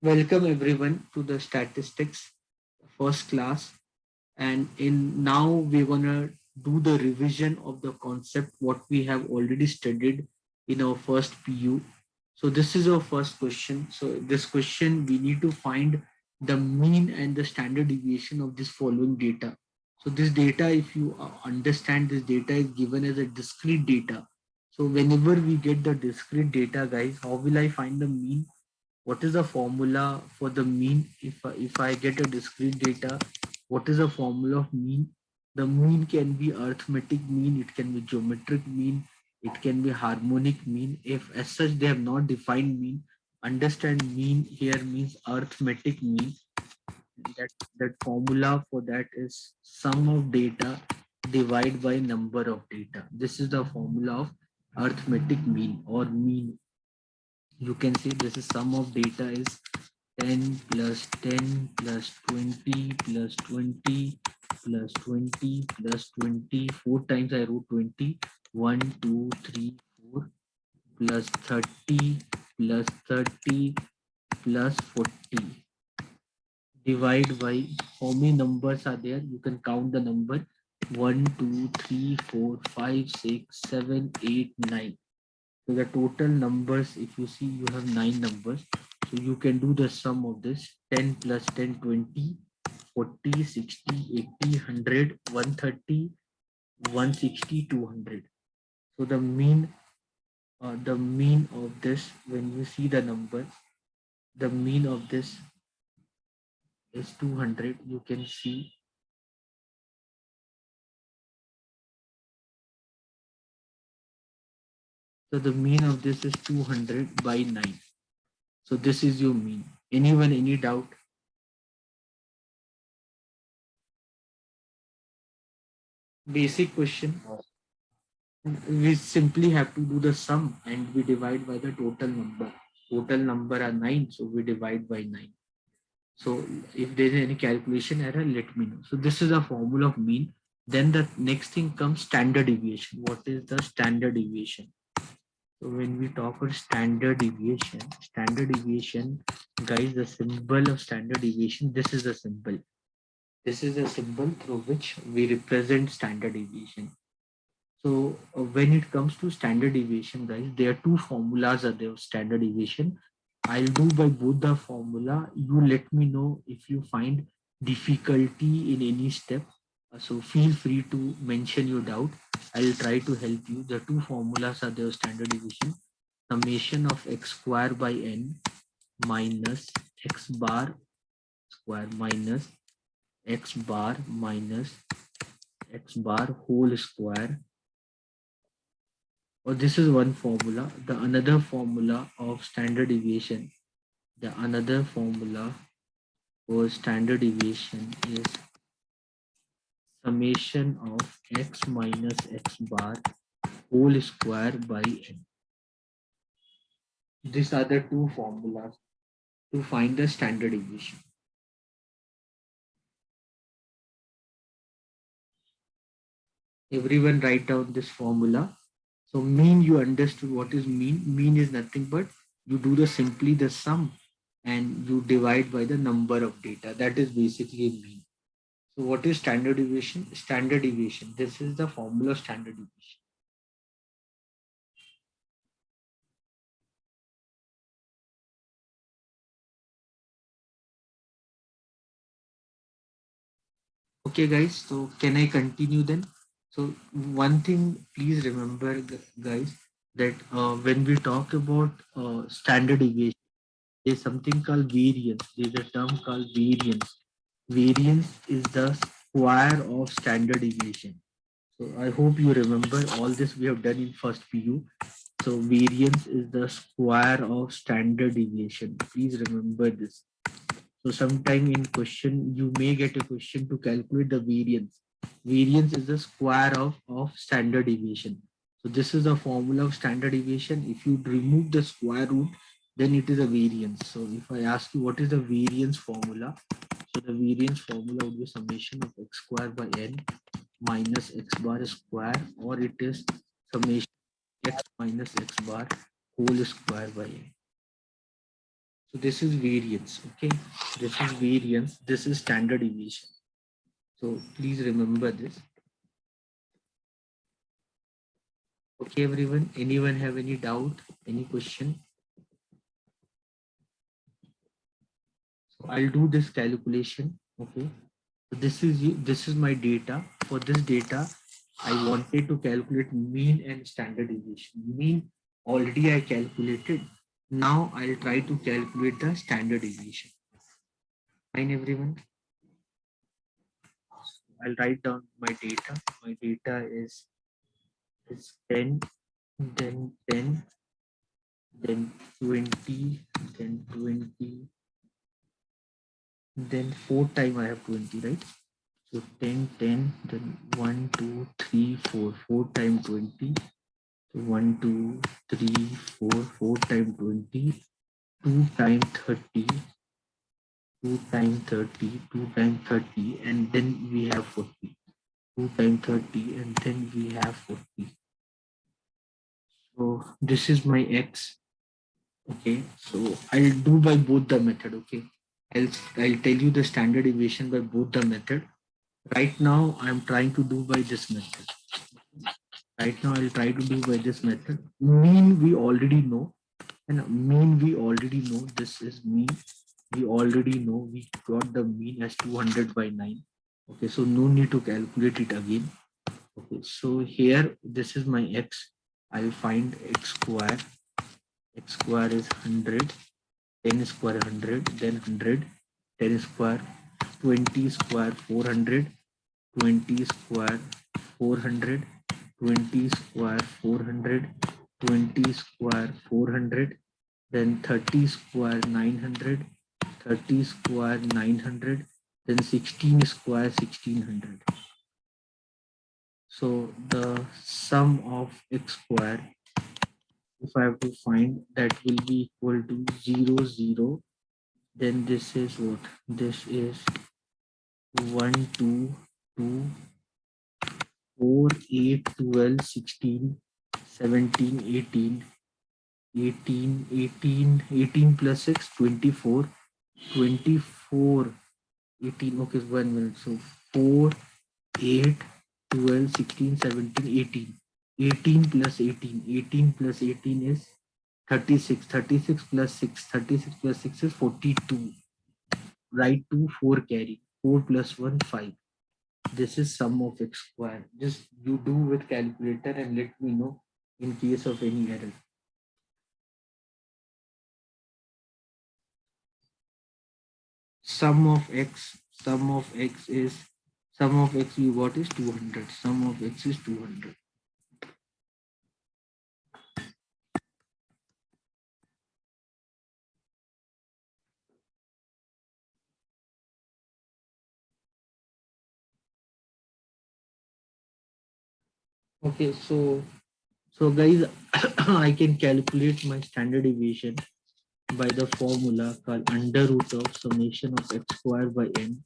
Welcome everyone to the statistics first class. And in now we're gonna do the revision of the concept what we have already studied in our first PU. So this is our first question. So this question we need to find the mean and the standard deviation of this following data. So this data, if you understand, this data is given as a discrete data. So whenever we get the discrete data, guys, how will I find the mean? What is the formula for the mean? If I get a discrete data, what is the formula of mean? The mean can be arithmetic mean, it can be geometric mean, it can be harmonic mean. If as such they have not defined mean, understand mean here means arithmetic mean. That formula for that is sum of data divided by number of data. This is the formula of arithmetic mean or mean. You can see this is sum of data is 10 plus 10 plus 20 plus 20 plus 20 plus 20. Four times I wrote 20. 1, 2, 3, 4 plus 30 plus 30 plus 40. Divide by how many numbers are there? You can count the number 1, 2, 3, 4, 5, 6, 7, 8, 9. So the total numbers, if you see, you have 9 numbers. So you can do the sum of this 10 plus 10, 20, 40, 60, 80, 100, 130, 160, 200. So the mean of this, when you see the number, the mean of this is 200. You can see. So the mean of this is 200 by 9. So this is your mean. Anyone, any doubt? Basic question. We simply have to do the sum and we divide by the total number. Total number are 9, so we divide by 9. So if there is any calculation error, let me know. So this is a formula of mean. Then the next thing comes standard deviation. What is the standard deviation? So when we talk about standard deviation, guys, the symbol of standard deviation, this is the symbol. This is a symbol through which we represent standard deviation. So when it comes to standard deviation, guys, there are two formulas are there of standard deviation. I'll do by both the formula. You let me know if you find difficulty in any step. So feel free to mention your doubt. I'll try to help you. The two formulas are there of standard deviation. Summation of x square by n minus x bar square minus x bar minus x bar whole square. Or this is one formula. The another formula of standard deviation. The another formula for standard deviation is summation of x minus x bar whole square by n. These are the two formulas to find the standard deviation. Everyone write down this formula. So mean, you understood what is mean. Mean is nothing but you do the simply the sum and you divide by the number of data. That is basically mean. So what is standard deviation? Standard deviation. This is the formula of standard deviation. Okay, guys. So can I continue then? So one thing, please remember, guys, that when we talk about standard deviation, there's something called variance. There's a term called variance. Variance is the square of standard deviation. So I hope you remember all this we have done in first PU. So variance is the square of standard deviation. Please remember this. So sometime in question, you may get a question to calculate the variance. Variance is the square of standard deviation. So this is the formula of standard deviation. If you remove the square root, then it is a variance. So if I ask you what is the variance formula, so the variance formula would be summation of x square by n minus x bar square, or it is summation x minus x bar whole square by n. So this is variance. Okay, this is variance. This is standard deviation. So please remember this. Okay, everyone. Anyone have any doubt? Any question? So I'll do this calculation. Okay. So this is my data. For this data, I wanted to calculate mean and standard deviation. Mean already I calculated. Now I'll try to calculate the standard deviation. Fine, everyone. I'll write down my data. My data is 10, then 10, then 20, then 20, then 4 time I have 20, right? So 10, 10, then 1, 2, 3, 4, 4 time 20. So 1, 2, 3, 4, 4 time 20, 2 time 30, 2 time 30, 2 time 30, and then we have 40. 2 time 30, and then we have 40. So this is my X. Okay, so I'll do by both the method. Okay, I'll tell you the standard deviation by both the method. Right now, I'm trying to do by this method. Right now, I'll try to do by this method. Mean we already know, and mean we already know. This is mean. We already know we got the mean as 200 by 9. Okay, so no need to calculate it again. Okay, so here this is my X. I'll find X square. X square is 100. 10 square 100, then 100, 10 square, 20 square 400, 20 square 400, 20 square 400, 20 square 400, then 30 square 900, 30 square 900, then 16 square 1600. So the sum of x square, if I have to find, that will be equal to 0, 0. Then this is what? This is 1, 2, 2, 4, 8, 12, 16, 17, 18, 18, 18, 18 plus 6, 24, 24, 18. Okay, 1 minute. So 4, 8, 12, 16, 17, 18. 18 plus 18. 18 plus 18 is 36. 36 plus 6. 36 plus 6 is 42. Write 2, 4 carry. 4 plus 1, 5. This is sum of x square. Just you do with calculator and let me know in case of any error. Sum of x is, sum of x you got is 200. Sum of x is 200. Okay, so guys, I can calculate my standard deviation by the formula called under root of summation of x square by n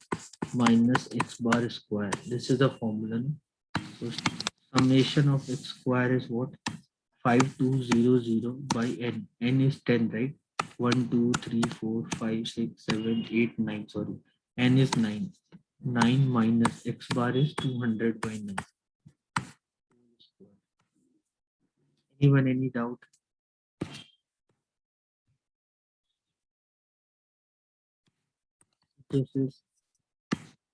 minus x bar square. This is the formula. So summation of x square is what? 5200 by n. N is 10, right? 1, 2, 3, 4, 5, 6, 7, 8, 9. Sorry. N is 9. 9 minus x bar is 200 by 9. Anyone, any doubt? This is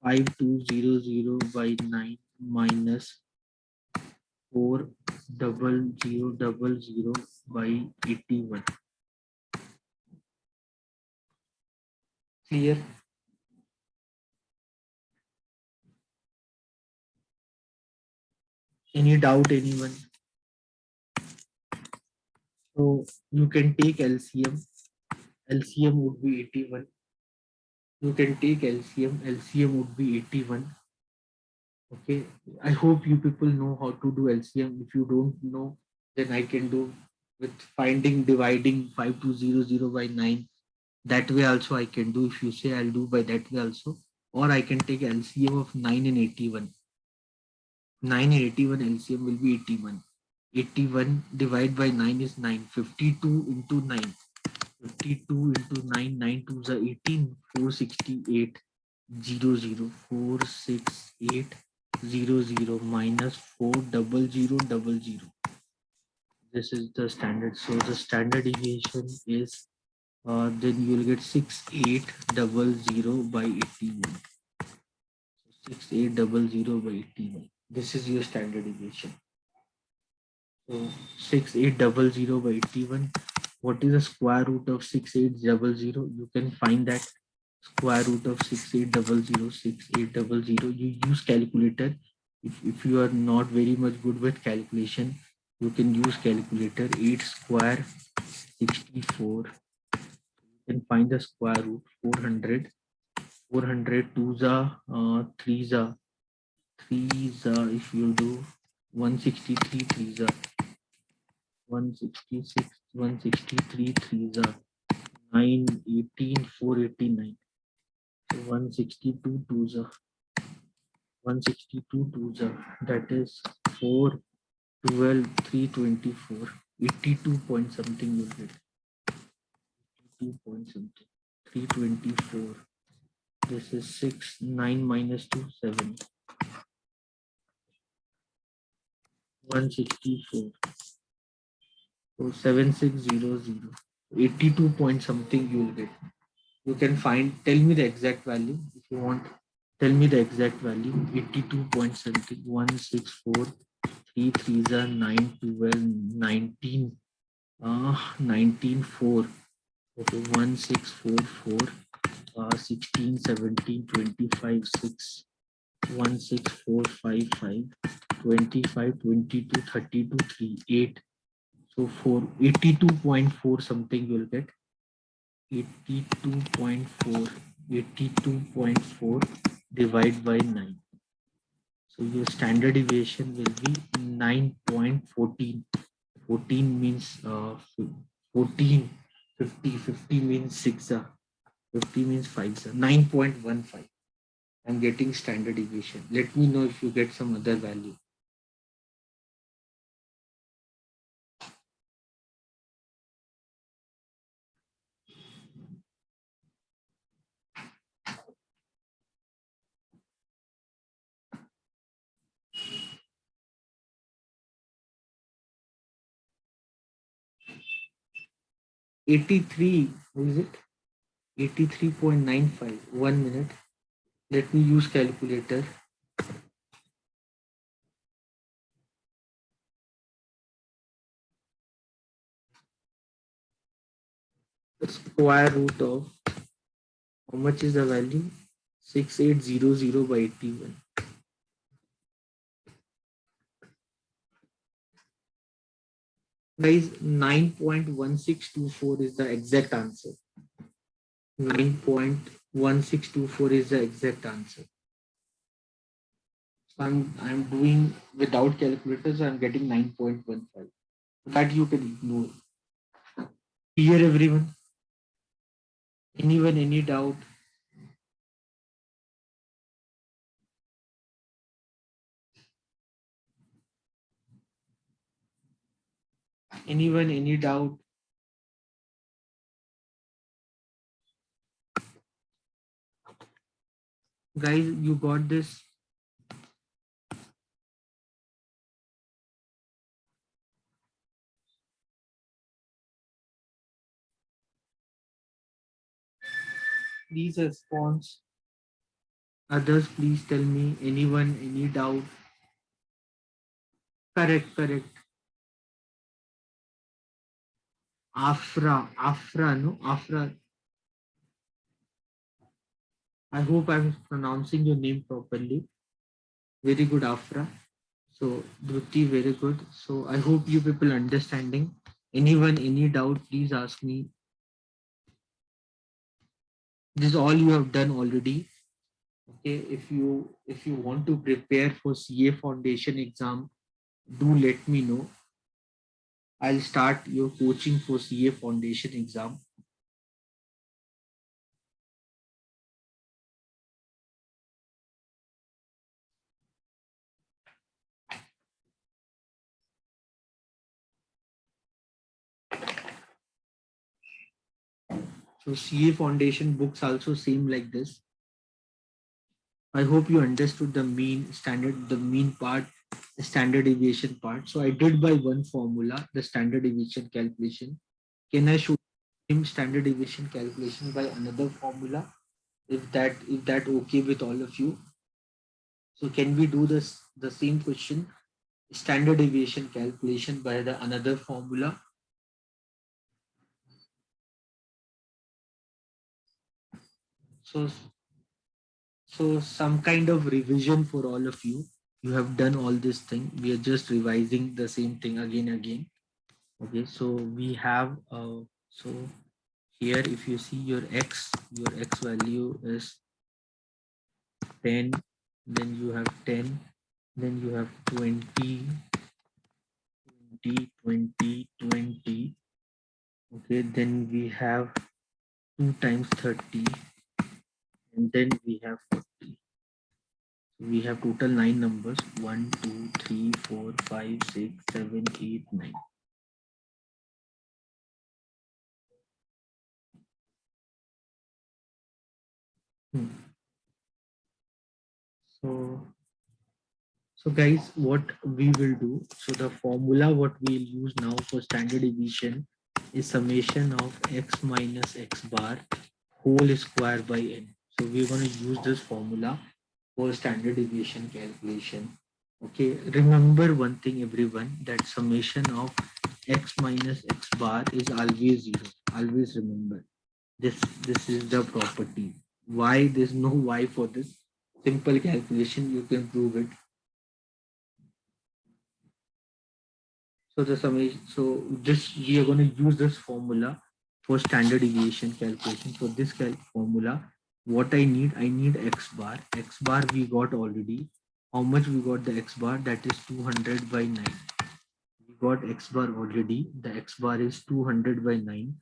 5200 by 9 minus 40000 by 81. Clear? Any doubt, anyone? So you can take LCM. LCM would be 81. You can take LCM. LCM would be 81. Okay. I hope you people know how to do LCM. If you don't know, then I can do with finding, dividing 5200 by 9. That way also I can do. If you say, I'll do by that way also. Or I can take LCM of 9 and 81. 9 and 81 LCM will be 81. 81 divided by 9 is 9. 52 into 9. 52 into 9, 9 2s are 18, 468, 0, 468, 0, minus 40000. This is the standard. So the standard deviation is then you'll get 6800 by 81. 6800 by 81. This is your standard deviation. So 6800 by 81. What is the square root of 6800? You can find that square root of 6800. You use calculator. If you are not very much good with calculation, you can use calculator. 8 square 64. You can find the square root. 400. 400 2s are 3s are 3s are, if you do 163 3s are 166, 163 3s are 9, 18, 489. So 162 2s are 162 2s are, that is 4, 12, 324. 82 point something you get. 82 point something. 324. This is 6, 9 minus 2, 7. 164. So 7600. 82 point something you will get. You can find, tell me the exact value if you want. Tell me the exact value. 82 point something. 164. 3 3s are 9, 12, 19. 19 4. Okay, 1644. 16, 17, 25, 6. 16455. 25, 22, 32, 3, 8. So 4, 82.4 something you'll get. 82.4. 82.4 divided by 9. So your standard deviation will be 9.14. 14 means 14. 50. 50 means 6. 50 means 5. 9.15. I'm getting standard deviation. Let me know if you get some other value. 83. What is it? 83.95. 1 minute. Let me use calculator. The square root of, how much is the value? 6800 by 81. Guys, 9.1624 is the exact answer. 9.1624 is the exact answer. So I'm doing without calculators, I'm getting 9.15. That you can ignore. Clear everyone? Anyone, any doubt? Anyone, any doubt? Guys, you got this? Please response. Others, please tell me. Anyone, any doubt? Correct, correct. Afra, no? Afra. I hope I'm pronouncing your name properly. Very good, Afra. So, Dhruti, very good. So, I hope you people understanding. Anyone, any doubt, please ask me. This is all you have done already. Okay, if you want to prepare for CA Foundation exam, do let me know. I'll start your coaching for CA Foundation exam. So CA foundation books also seem like this. I hope you understood the mean standard, the mean part, the standard deviation part. So I did by one formula, the standard deviation calculation. Can I show him standard deviation calculation by another formula? If that okay with all of you? So can we do this the same question, standard deviation calculation by the another formula? So so some kind of revision for all of you. You have done all this thing. We are just revising the same thing again. Okay, so we have so here if you see your x value is 10, then you have 10, then you have 20, 20, 20, 20. Okay, then we have 2 times 30, and then we have 40. So we have total 9 numbers: 1, 2, 3, 4, 5, 6, 7, 8, 9. Hmm. So So guys, what we will do, so the formula what we'll use now for standard deviation is summation of x minus x bar whole square by n. So we're going to use this formula for standard deviation calculation. Okay, remember one thing everyone, that summation of x minus x bar is always zero. Always remember this. This is the property. Why there's no why for this? Simple calculation, you can prove it. So the summation, so this we are going to use this formula for standard deviation calculation. For this formula, what I need x bar. X bar we got already. How much we got the x bar? That is 200 by 9. We got x bar already. The x bar is 200 by 9.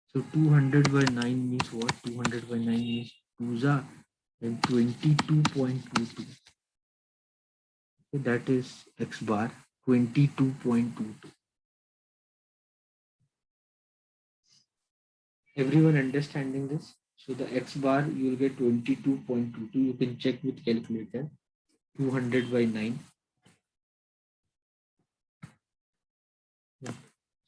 So 200 by 9 means what? 200 by 9 means 2 and 22.22. So that is x bar 22.22. Everyone understanding this? So the x bar you will get 22.22. You can check with calculator. 200 by 9. Yeah.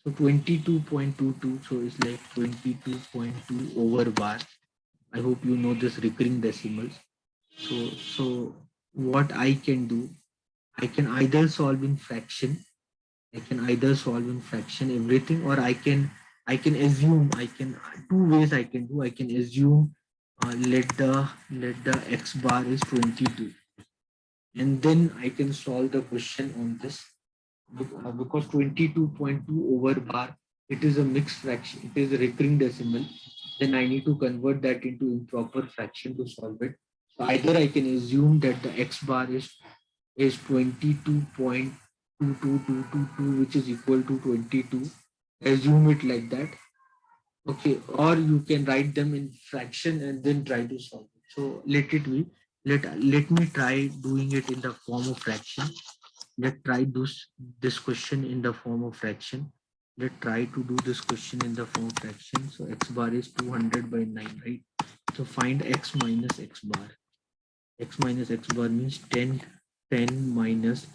So 22.22. So it's like 22.2 over bar. I hope you know this recurring decimals. So what I can do, I can either solve in fraction. I can either solve in fraction everything, or I can assume. I can two ways I can do. I can assume let the x bar is 22, and then I can solve the question on this because 22.2 over bar, it is a mixed fraction. It is a recurring decimal. Then I need to convert that into improper fraction to solve it. So either I can assume that the x bar is 22.22222, which is equal to 22. Assume it like that. Okay, or you can write them in fraction and then try to solve it. So let it be. Let me try doing it in the form of fraction. Let try this question in the form of fraction. Let try to do this question in the form of fraction. So x bar is 200 by 9, right? So find x minus x bar. X minus x bar means 10 minus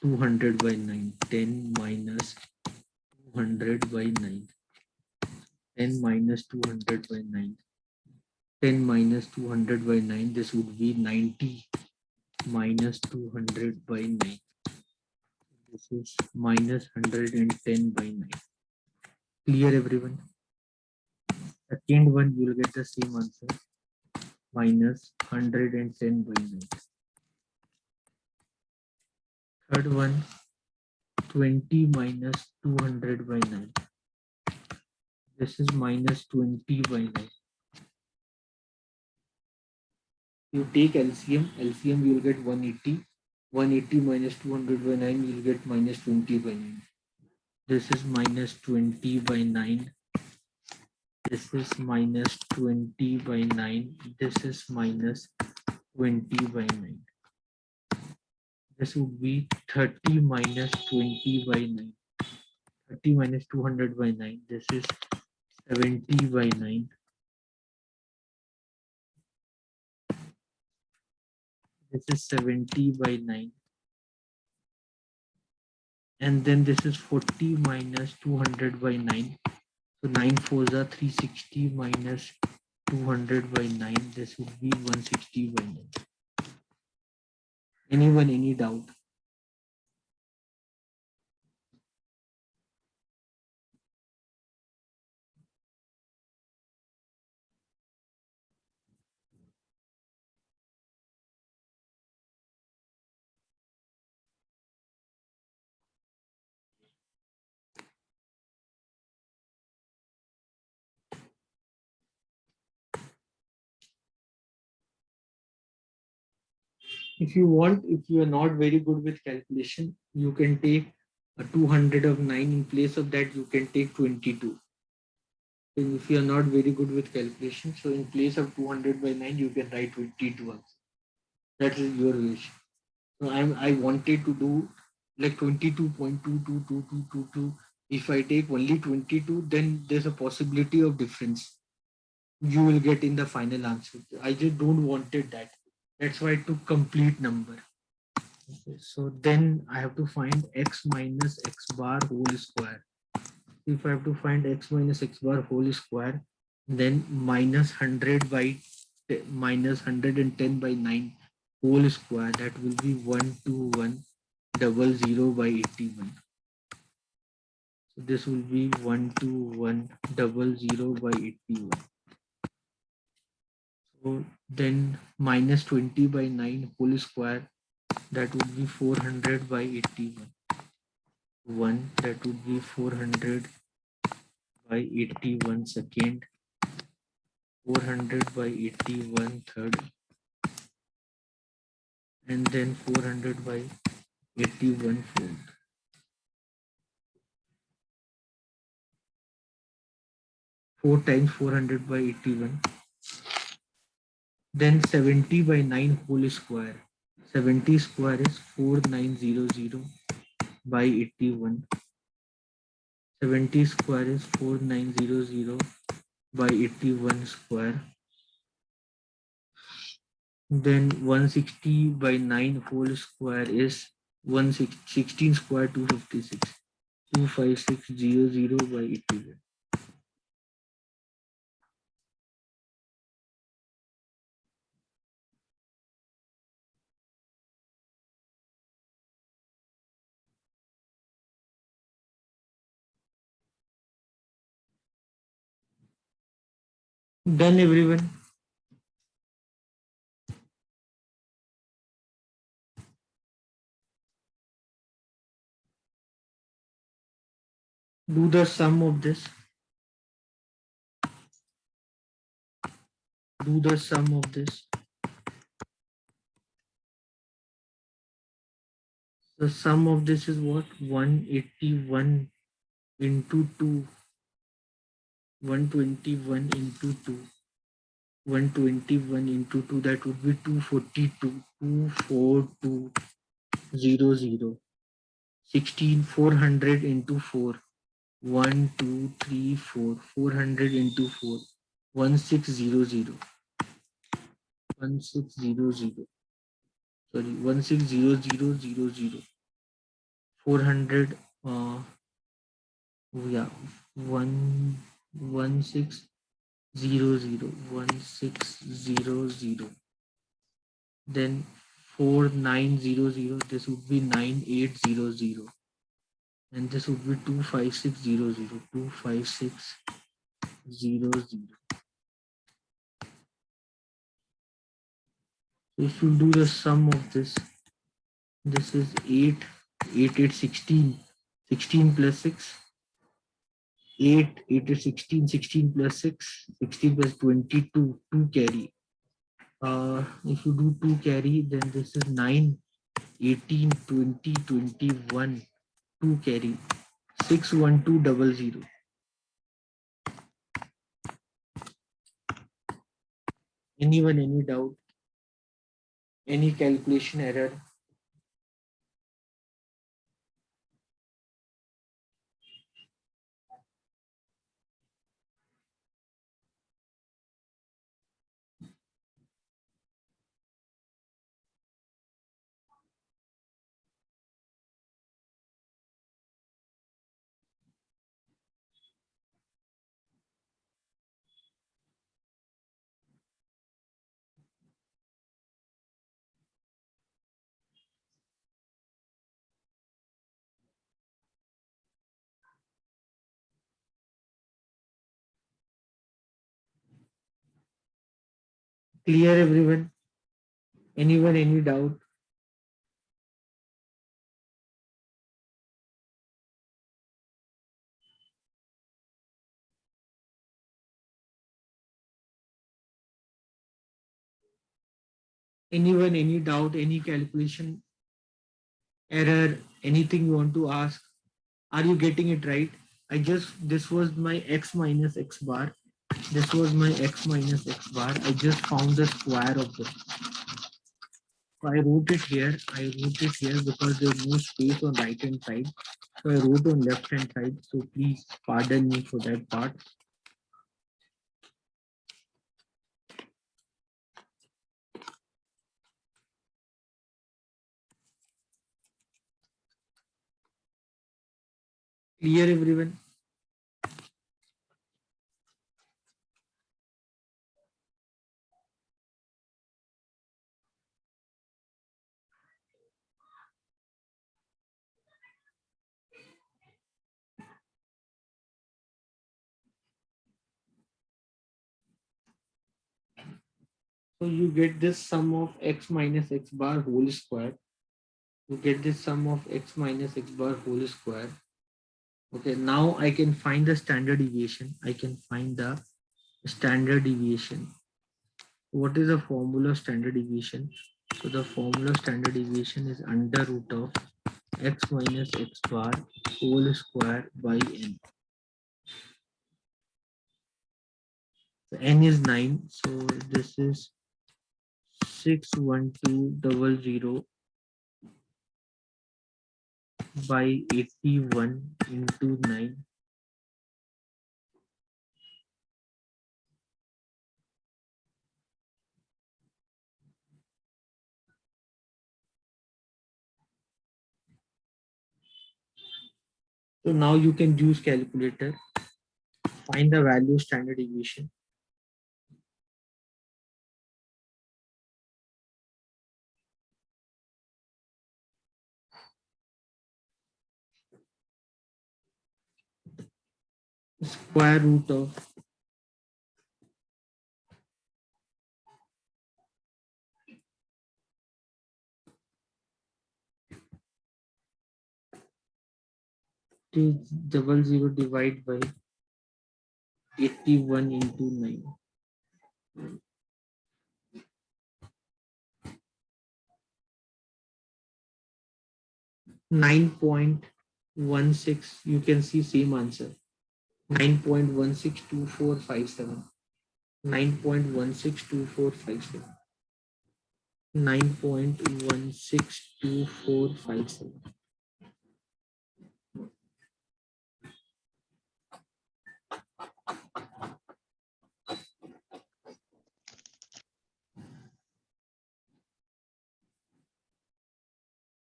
200 by 9. 10 minus 200 by 9. 10 minus 200 by 9. 10 minus 200 by 9. This would be 90 minus 200 by 9. This is minus 110 by 9. Clear everyone? Second one, you will get the same answer. Minus 110 by 9. Third one, 20 minus 200 by 9. This is minus 20 by 9. You take LCM you will get 180. 180 minus 200 by 9, you will get minus 20 by 9. This is minus 20 by 9. This is minus 20 by 9. This is minus 20 by 9. This would be 30 minus 20 by 9. 30 minus 200 by 9. This is 70 by 9. this is 70 by 9. And then this is 40 minus 200 by 9. So 9 fours are 360 minus 200 by 9. This would be 160 by 9. Anyone, any doubt? If you want, if you are not very good with calculation, you can take a 200 of 9. In place of that, you can take 22. And if you are not very good with calculation, so in place of 200 by 9, you can write 22 also. That is your wish. So I wanted to do like 22.222222. If I take only 22, then there's a possibility of difference you will get in the final answer. I just don't wanted that. That's why I took complete number. Okay, so then I have to find x minus x bar whole square. If I have to find x minus x bar whole square, then minus 100 by minus 110 by 9 whole square, that will be 12100 by 81. So this will be 12100 by 81. So then minus 20 by 9 whole square, that would be 400 by 81. 1, that would be 400 by 81 second, 400 by 81 third, and then 400 by 81 fourth. 4 times 400 by 81. Then 70 by 9 whole square. 70 square is 4900 by 81. 70 square is 4900 by 81 square. Then 160 by 9 whole square is 116 square 256. 25600 by 81. Done, everyone. Do the sum of this. Do the sum of this. The sum of this is what? 181 into 2. 121 into 2. 121 into 2, that would be 242. 24200. 16, 400 into 4. 1, 2, 3, 4. 400 into 4. 1600. 1600. Sorry, 160000. 400. Yeah, 1600. Then 4900. This would be 9800. And this would be 25600. 25600. If you do the sum of this, this is 8, 8, 8, 16. 16 plus 6. 8, 8 is 16, 16 plus 6, 16 plus 22, 2 carry. If you do 2 carry, then this is 9, 18, 20, 21, 2 carry. 61200. Anyone, any doubt? Any calculation error? Clear everyone? Anyone, any doubt? Anyone, any doubt, any calculation error, anything you want to ask? Are you getting it right? This was my x minus x bar. This was my x minus x bar. I just found the square of this. So I wrote it here. I wrote it here because there's no space on right hand side. So I wrote on left hand side. So please pardon me for that part. Clear everyone? So you get this sum of x minus x bar whole square. You get this sum of x minus x bar whole square. Okay, now I can find the standard deviation. I can find the standard deviation. What is the formula of standard deviation? So the formula of standard deviation is under root of x minus x bar whole square by n. So n is 9. So this is 61200 by 81 into 9. So now you can use calculator, find the value of standard deviation. Square root of is 00 divided by 81 into 9. 9.16, you can see same answer. 9.162457. 9.162457. 9.162457.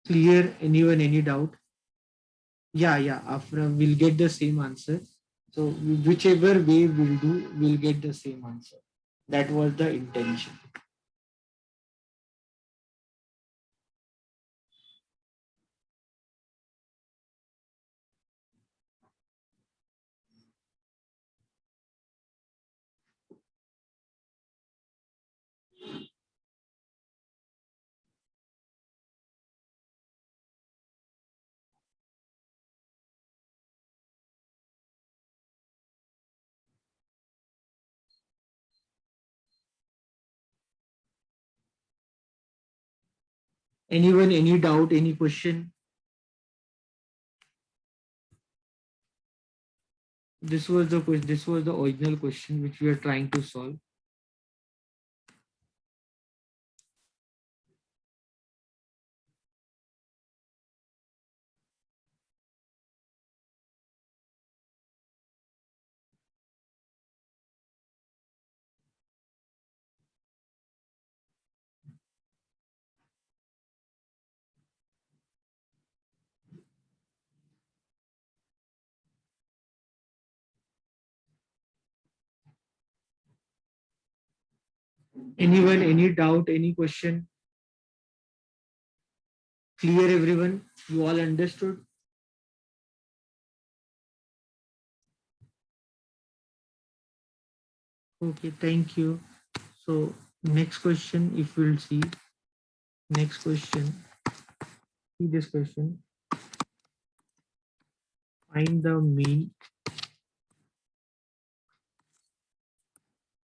Clear? Anyone, any doubt? Yeah, after we'll get the same answer. So whichever way we'll do, we'll get the same answer. That was the intention. Anyone, any doubt, any question? This was the question. This was the original question which we are trying to solve. Anyone, any doubt, any question? Clear everyone? You all understood? Okay, thank you. So Next question, if we'll see, next question, see this question, find the mean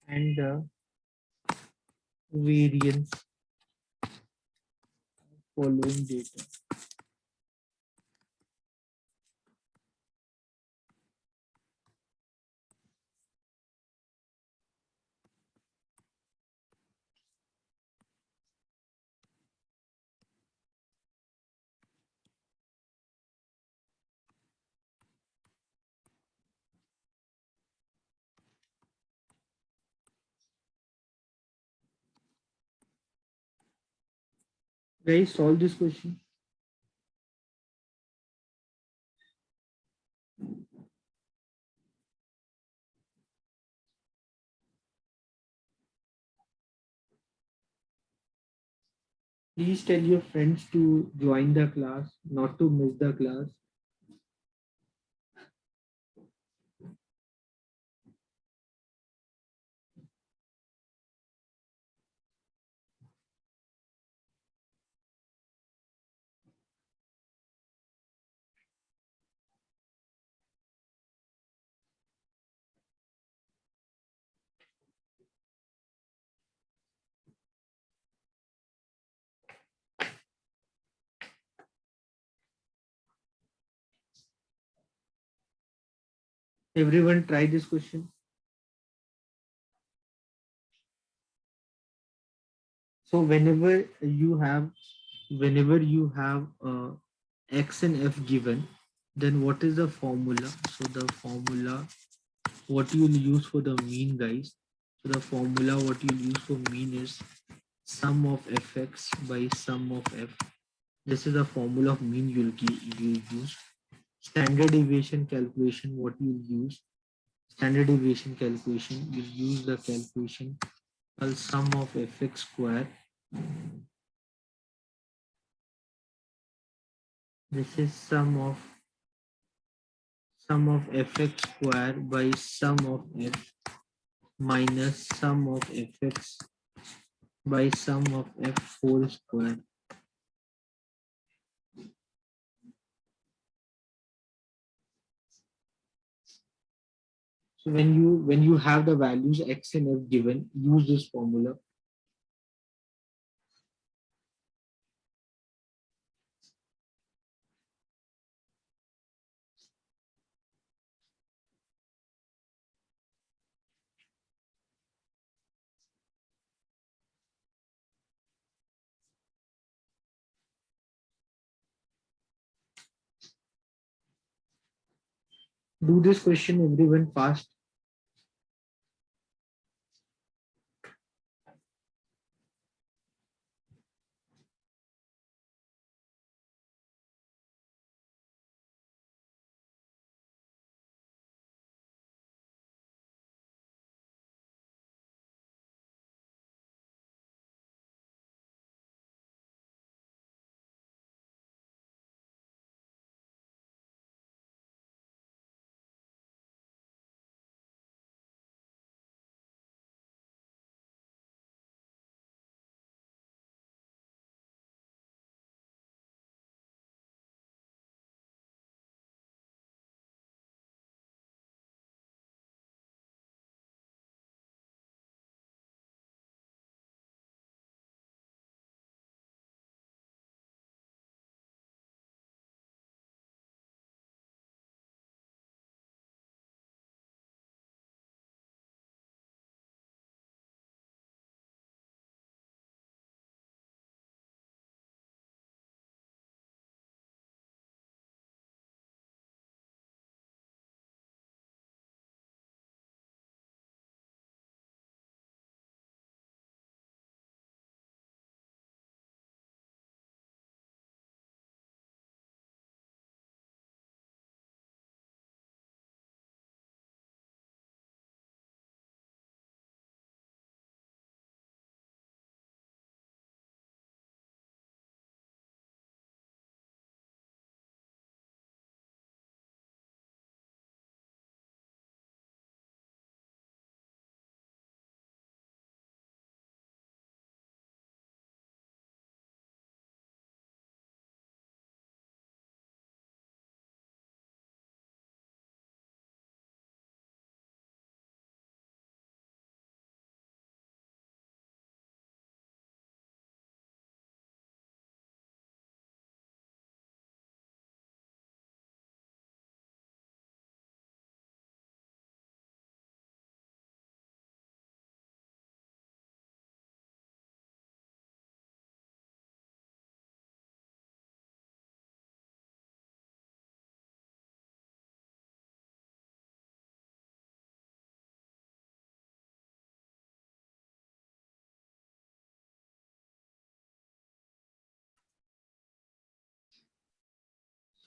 and the variance following data. Guys, solve this question. Please tell your friends to join the class, not to miss the class. Everyone try this question. So whenever you have x and f given, then what is the formula? So the formula what you will use for the mean, guys. So the formula what you use for mean is sum of fx by sum of f. This is the formula of mean you use. Standard deviation calculation, what you use? Standard deviation calculation, you use the calculation called sum of fx square. This is sum of fx square by sum of f minus sum of fx by sum of f whole square. So when you have the values x and f given, use this formula. Do this question, everyone, fast.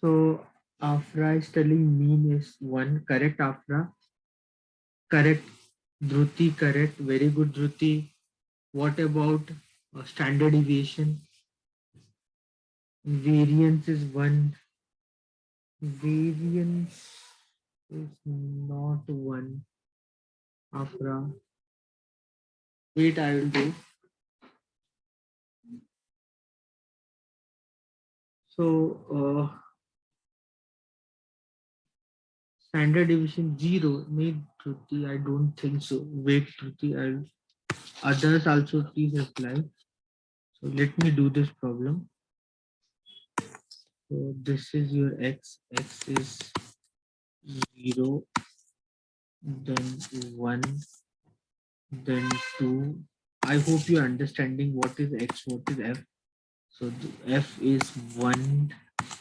So Afra is telling mean is 1. Correct, Afra? Correct. Dhruti, correct. Very good, Dhruti. What about standard deviation? Variance is 1. Variance is not 1. Afra. Wait, I will do. So standard deviation 0. Need Dhruti? I don't think so. Wait, Dhruti. I'll others also please reply. So let me do this problem. So this is your x. X is 0, then 1, then 2. I hope you're understanding what is x, what is f. So the f is 1,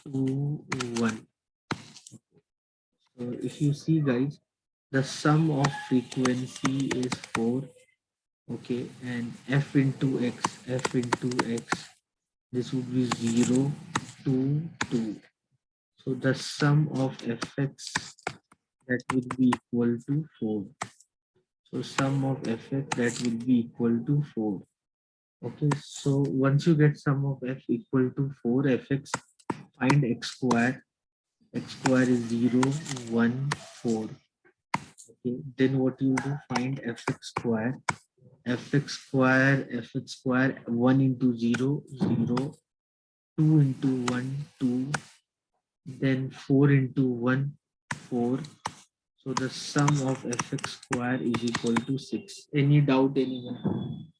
2, 1. So if you see guys, the sum of frequency is 4. Okay, and f into x, this would be 0, 2, 2. So the sum of fx, that will be equal to 4. So sum of fx, that will be equal to 4. Okay, so once you get sum of f equal to 4 fx, find x square. X square is 0, 1, 4. Okay, then what you do, find fx square. Fx square 1 into 0, 0, 2 into 1, 2, then 4 into 1, 4. So the sum of fx square is equal to 6. Any doubt, anyone?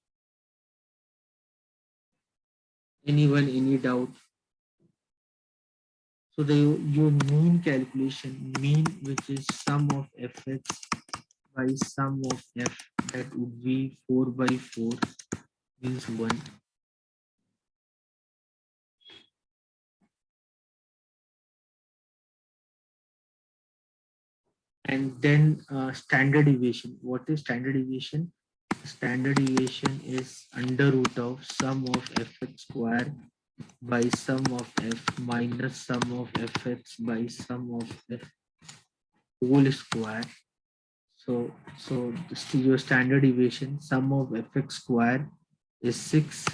Anyone, any doubt? So the your mean calculation, mean which is sum of fx by sum of f, that would be 4 by 4 means 1. And then standard deviation. What is standard deviation? Standard deviation is under root of sum of fx square by sum of f minus sum of fx by sum of f whole square. So your standard deviation, sum of fx square is 6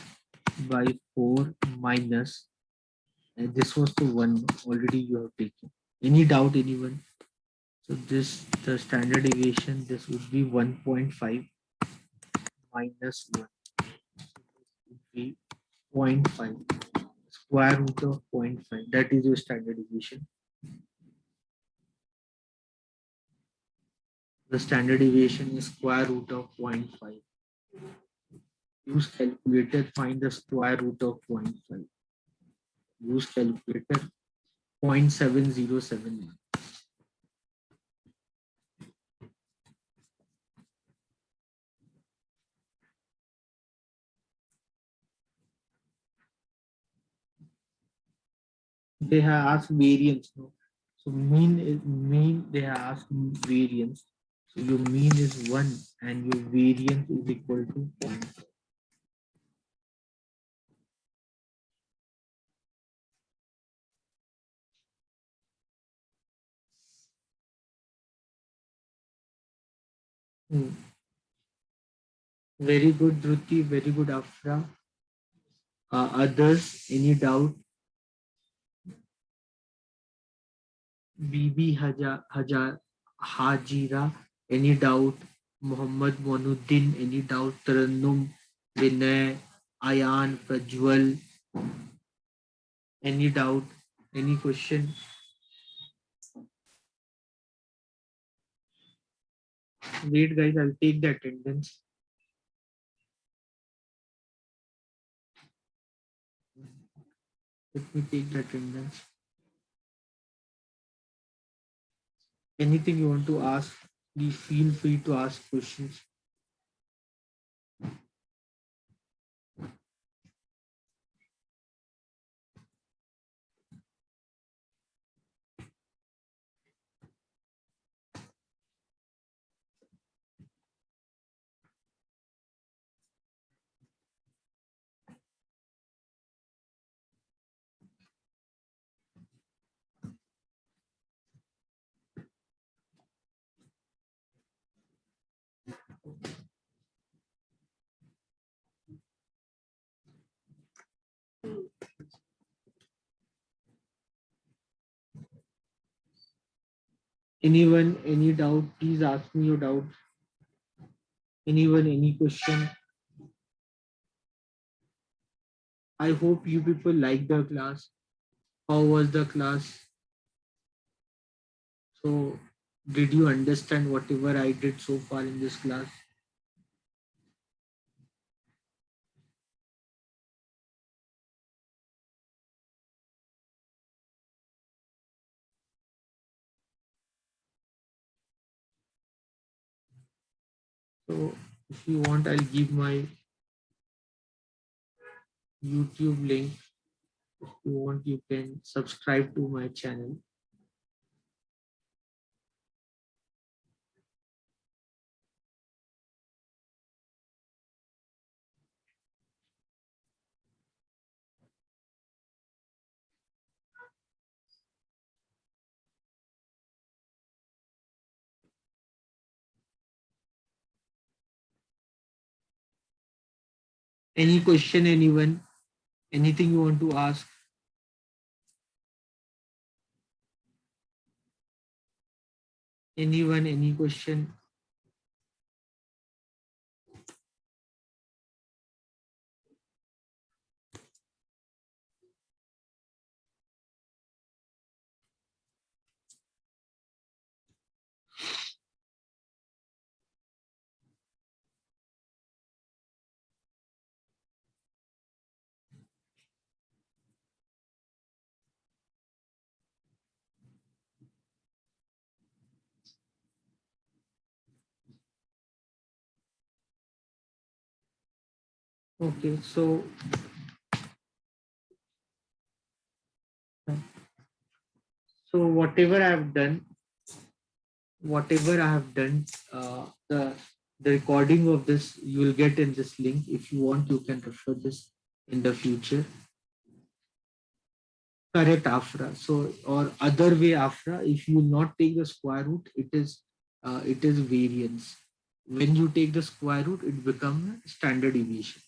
by 4 minus, and this was the one already you have taken. Any doubt, anyone? So this, the standard deviation, this would be 1.5 minus 1. So this would be zero point 0.5, square root of zero point 0.5. That is your standard deviation. The standard deviation is square root of zero point 0.5. Use calculator, find the square root of zero point 0.5. Use calculator, 0.7079. They have asked variance. No? So mean is mean, they have asked variance. So your mean is 1 and your variance is equal to 0. Very good, Dhruti. Very good, Afra. Others, any doubt? Bibi Hajira, any doubt? Muhammad Monuddin, any doubt? Tarannum, Vinay, Ayan, Prajwal, any doubt? Any question? Wait, guys, I'll take the attendance. Let me take the attendance. Anything you want to ask, please feel free to ask questions. Anyone, any doubt, please ask me your doubt. Anyone, any question? I hope you people like the class. How was the class? So, did you understand whatever I did so far in this class? So, if you want, I'll give my YouTube link. If you want, you can subscribe to my channel. Any question, anyone? Anything you want to ask? Anyone, any question? Okay, so whatever I have done, the recording of this you will get in this link. If you want, you can refer this in the future. Correct afra. So or other way afra. If you will not take the square root, it is variance. When you take the square root, it becomes standard deviation.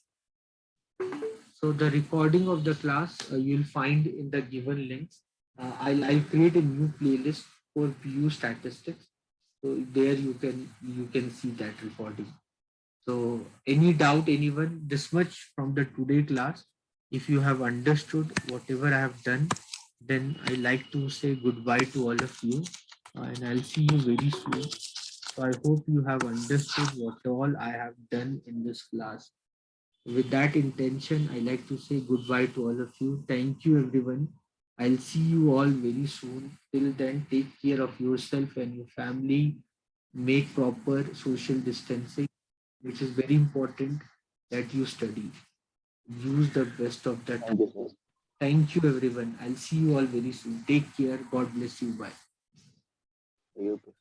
So the recording of the class you'll find in the given links. I'll create a new playlist for PU statistics. So there you can see that recording. So any doubt, anyone, this much from the today class. If you have understood whatever I have done, then I like to say goodbye to all of you, and I'll see you very soon. So I hope you have understood what all I have done in this class. With that intention, I like to say goodbye to all of you. Thank you, everyone. I'll see you all very soon. Till then, take care of yourself and your family. Make proper social distancing, which is very important that you study. Use the best of the time. Thank you, sir. Thank you, everyone. I'll see you all very soon. Take care. God bless you. Bye. You too.